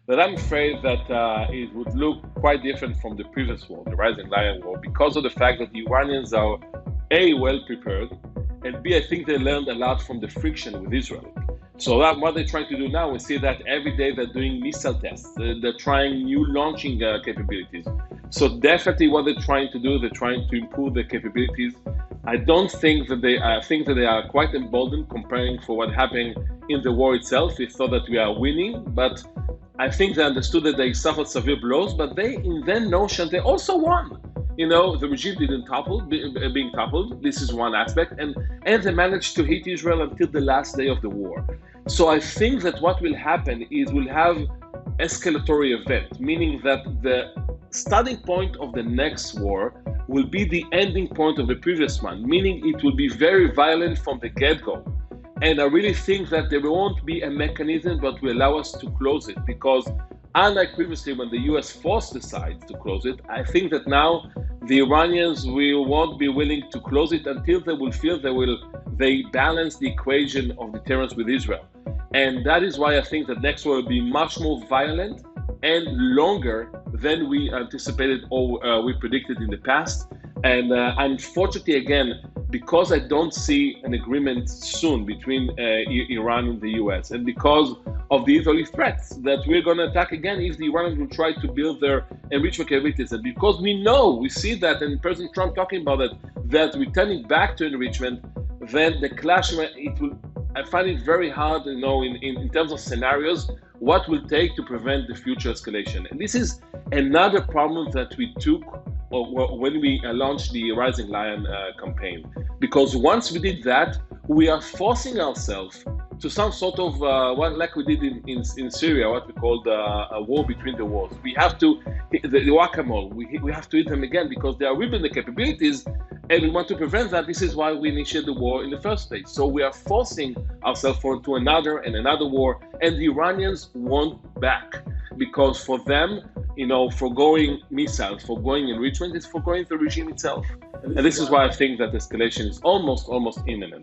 that I'm afraid that it would look quite different from the previous war, the Rising Lion War, because of the fact that the Iranians are A, well prepared, and B, I think they learned a lot from the friction with Israel. So that what they're trying to do now, we see that every day they're doing missile tests. They're trying new launching capabilities. So definitely what they're trying to do, they're trying to improve their capabilities. I don't think that I think that they are quite emboldened comparing for what happened in the war itself. We thought that we are winning, but I think they understood that they suffered severe blows, but they, in their notion, they also won. The regime didn't being toppled. This is one aspect, and they managed to hit Israel until the last day of the war. So I think that what will happen is we'll have escalatory event, meaning that the starting point of the next war will be the ending point of the previous one, meaning it will be very violent from the get-go. And I really think that there won't be a mechanism that will allow us to close it, because unlike previously when the US forced the sides to close it, I think that now the Iranians won't be willing to close it until they will feel they balance the equation of deterrence with Israel. And that is why I think that next war will be much more violent and longer than we anticipated or we predicted in the past. And unfortunately, again, because I don't see an agreement soon between Iran and the US, and because of the Israeli threats that we're going to attack again if the Iranians will try to build their enrichment capabilities, and because we see that, and President Trump talking about it, that returning back to enrichment, then the clash, I find it very hard, in terms of scenarios, what will take to prevent the future escalation. And this is another problem that we took when we launched the Rising Lion campaign. Because once we did that, we are forcing ourselves to some sort of, like we did in Syria, what we called a war between the wars. We have to, the whack-a-mole, we have to hit them again because they are rebuilding the capabilities, and we want to prevent that. This is why we initiated the war in the first place. So we are forcing ourselves into another and another war, and the Iranians want back, because for them, foregoing missiles, foregoing enrichment is foregoing the regime itself. And this is why I think that escalation is almost imminent.